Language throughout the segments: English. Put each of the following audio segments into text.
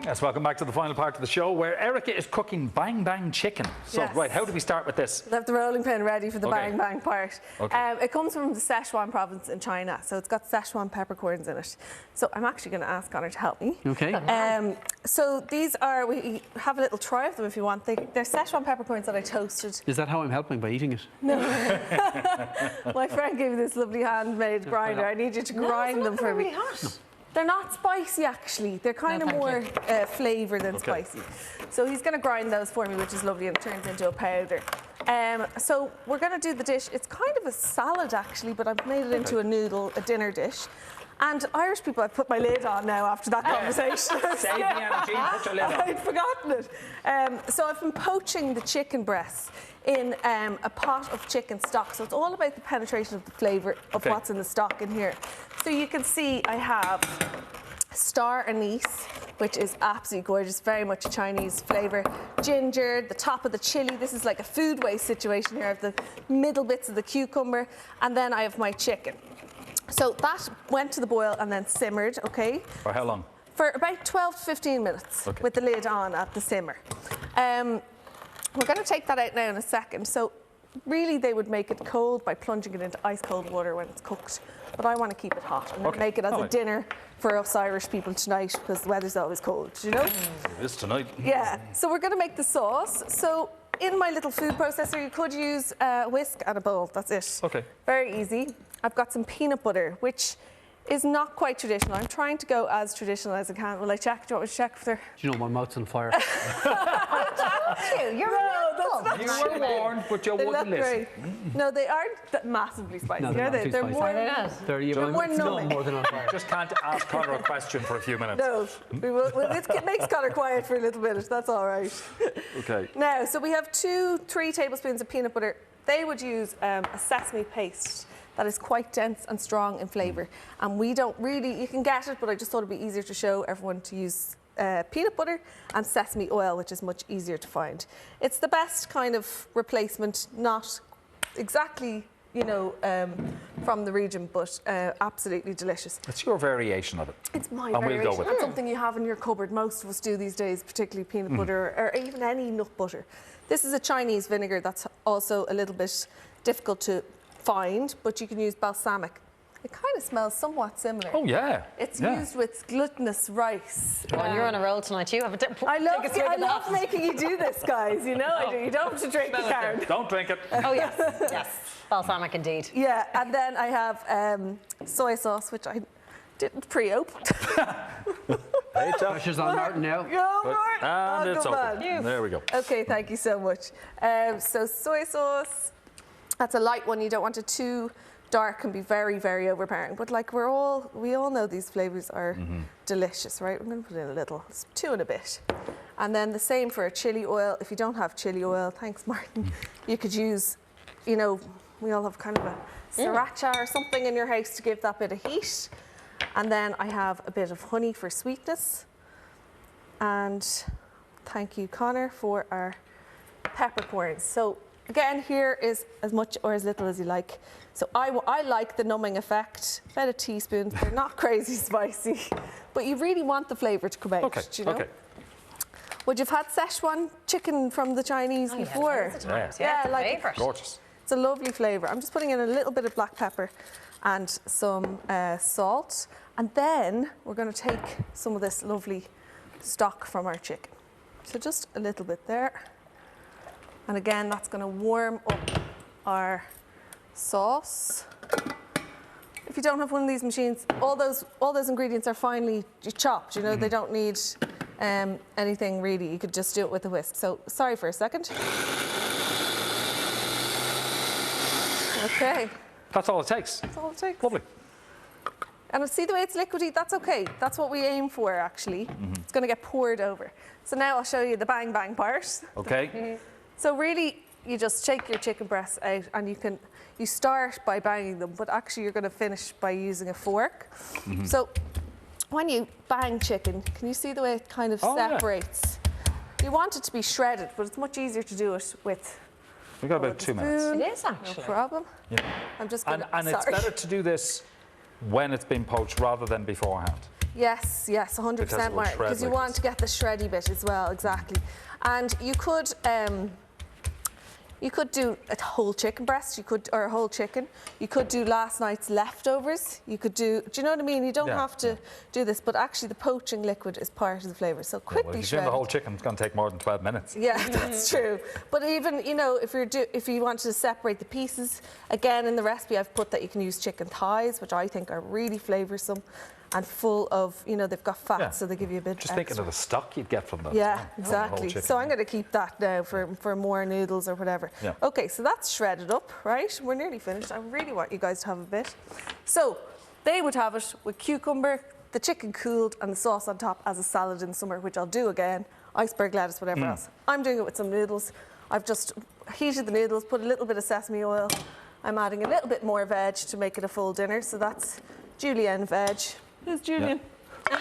Yes, welcome back to the final part of the show where Erica is cooking bang bang chicken. So, Yes. right, how do we start with this? I have the rolling pin ready for the bang bang part. Okay. It comes from the Sichuan province in China, so it's got Sichuan peppercorns in it. So I'm actually going to ask Connor to help me. Okay. So these are, we have a little try of them if you want. They're Sichuan peppercorns that I toasted. Is that how I'm helping, by eating it? No. My friend gave me this lovely handmade grinder. I need you to grind them for me. Really hot. No. They're not spicy, actually. They're kind of more flavour than spicy. So he's going to grind those for me, which is lovely, and it turns into a powder. So we're going to do the dish. It's kind of a salad, actually, but I've made it into a noodle, a dinner dish. And Irish people, I've put my lid on now after that conversation. Save the energy, put your lid on. I'd forgotten it. So I've been poaching the chicken breasts in a pot of chicken stock. So it's all about the penetration of the flavour of what's in the stock in here. So you can see I have star anise, which is absolutely gorgeous, very much a Chinese flavour. Ginger, the top of the chilli. This is like a food waste situation here. I have the middle bits of the cucumber. And then I have my chicken. So that went to the boil and then simmered, okay? For how long? For about 12 to 15 minutes with the lid on at the simmer. We're going to take that out now in a second. So really they would make it cold by plunging it into ice cold water when it's cooked. But I want to keep it hot and make it as a dinner for us Irish people tonight because the weather's always cold, you know? It is tonight. Yeah. So we're going to make the sauce. So in my little food processor, you could use a whisk and a bowl. That's it. Okay. Very easy. I've got some peanut butter, which is not quite traditional. I'm trying to go as traditional as I can. Will I check? Do you want me to check if they're... Do you know my mouth's on fire? You're You were warned, but you wouldn't listen. No, they aren't massively spicy, No, are they? They're more... They're more numbing. more than on fire. Just can't ask Connor a question for a few minutes. No, we will, it makes Connor quiet for a little bit. That's all right. Okay. Now, so we have 3 tablespoons of peanut butter. They would use a sesame paste that is quite dense and strong in flavour. And we don't really, you can get it, but I just thought it'd be easier to show everyone to use peanut butter and sesame oil, which is much easier to find. It's the best kind of replacement, not exactly, you know, from the region, but absolutely delicious. It's your variation of it. It's my And variation. we'll go with It's it. something you have in your cupboard. Most of us do these days, particularly peanut butter or even any nut butter. This is a Chinese vinegar that's also a little bit difficult to find, but you can use balsamic. It kind of smells somewhat similar. Oh, yeah. It's used with glutinous rice. Well, you're on a roll tonight. You have a I love making you do this, guys. You know I do. You don't have to drink the Karen. Don't drink it. Oh, yes. Yes. Balsamic indeed. Yeah, and then I have soy sauce, which I didn't pre-open. Pressure's on Martin now. And it's open. There we go. Okay, thank you so much. So soy sauce, that's a light one. You don't want it too dark and be very, very overpowering. But like we all know these flavours are delicious, right? I'm going to put in a little, it's 2 and a bit. And then the same for a chilli oil. If you don't have chilli oil, thanks Martin, you could use, you know, we all have kind of a sriracha or something in your house to give that bit of heat. And then I have a bit of honey for sweetness. And thank you, Connor, for our peppercorns. So again, here is as much or as little as you like. So I like the numbing effect, about a teaspoon. They're not crazy spicy, but you really want the flavour to come out. Okay, do you know? okay. Would you've had Szechuan chicken from the Chinese before? Yeah, I like it. favourite. Gorgeous. It's a lovely flavour. I'm just putting in a little bit of black pepper and some salt. And then we're going to take some of this lovely stock from our chicken. So just a little bit there. And again, that's going to warm up our sauce. If you don't have one of these machines, all those ingredients are finely chopped. You know, they don't need anything really. You could just do it with a whisk. So sorry for a second. Okay. That's all it takes. That's all it takes. Lovely. And see the way it's liquidy? That's okay. That's what we aim for, actually. It's going to get poured over. So now I'll show you the bang bang part. Okay. So really, you just shake your chicken breasts out, and you start by banging them, but actually you're going to finish by using a fork. So when you bang chicken, can you see the way it kind of separates? You want it to be shredded, but it's much easier to do it with. We've got about 2 minutes. It is actually. No problem. Yeah. I'm just going to. And it's better to do this when it's been poached rather than beforehand. Yes, yes, 100%, Because it will Mark, shred because you like want this. to get the shreddy bit as well, exactly. And you could do a whole chicken breast, or a whole chicken. You could do last night's leftovers. You could do you know what I mean? You don't Yeah, have to do this, but actually the poaching liquid is part of the flavour. So Well, quickly if you're doing shred. the whole chicken, it's going to take more than 12 minutes. Yeah, that's true. But even, you know, if you wanted to separate the pieces, again, in the recipe I've put that you can use chicken thighs, which I think are really flavoursome and full of, you know, they've got fat, Yeah. so they give you a bit Just extra. thinking of the stock you'd get from them. Yeah, as well, from the whole exactly. chicken. So I'm going to keep that now for more noodles or whatever. Yeah. Okay, so that's shredded up, right? We're nearly finished. I really want you guys to have a bit. So they would have it with cucumber, the chicken cooled, and the sauce on top as a salad in summer, which I'll do again. Iceberg lettuce, whatever else. I'm doing it with some noodles. I've just heated the noodles, put a little bit of sesame oil. I'm adding a little bit more veg to make it a full dinner. So that's julienne veg. Who's Julienne?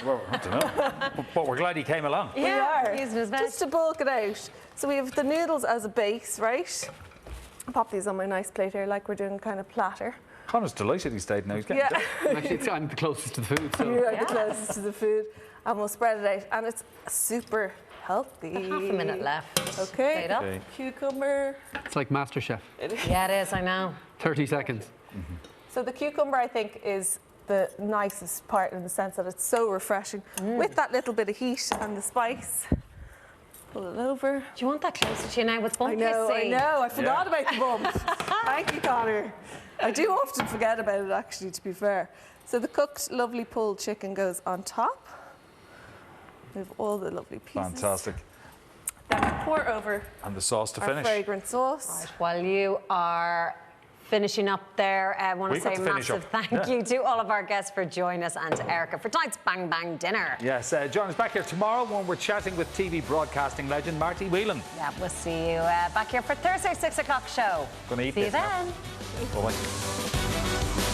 Well, I don't know. But we're glad he came along. We are. using his veg. Just to bulk it out. So we have the noodles as a base, right? I'll pop these on my nice plate here, like we're doing kind of platter. Connor's delighted he stayed now. He's getting Yeah, Actually, I'm the closest to the food, so. you are the closest to the food. And we'll spread it out. And it's super healthy. Half a minute left. Okay. Plate up. Okay. Cucumber. It's like MasterChef. Yeah, it is, I know. 30 seconds. So the cucumber, I think, is the nicest part in the sense that it's so refreshing. With that little bit of heat and the spice. Pull it over. Do you want that closer to you now? It's bum I know, kissy. I forgot about the bumps. Thank you, Connor. I do often forget about it, actually, to be fair. So the cooked, lovely pulled chicken goes on top. We have all the lovely pieces. fantastic. Then we pour over And the sauce to our finish. fragrant sauce. While you are finishing up there, I want to We've got say a to finish massive up. thank you to all of our guests for joining us and to Erica for tonight's Bang Bang Dinner. Yes, join us back here tomorrow when we're chatting with TV broadcasting legend Marty Whelan. Yeah, we'll see you back here for Thursday 6 o'clock show. Gonna eat See you this now. then. Bye-bye.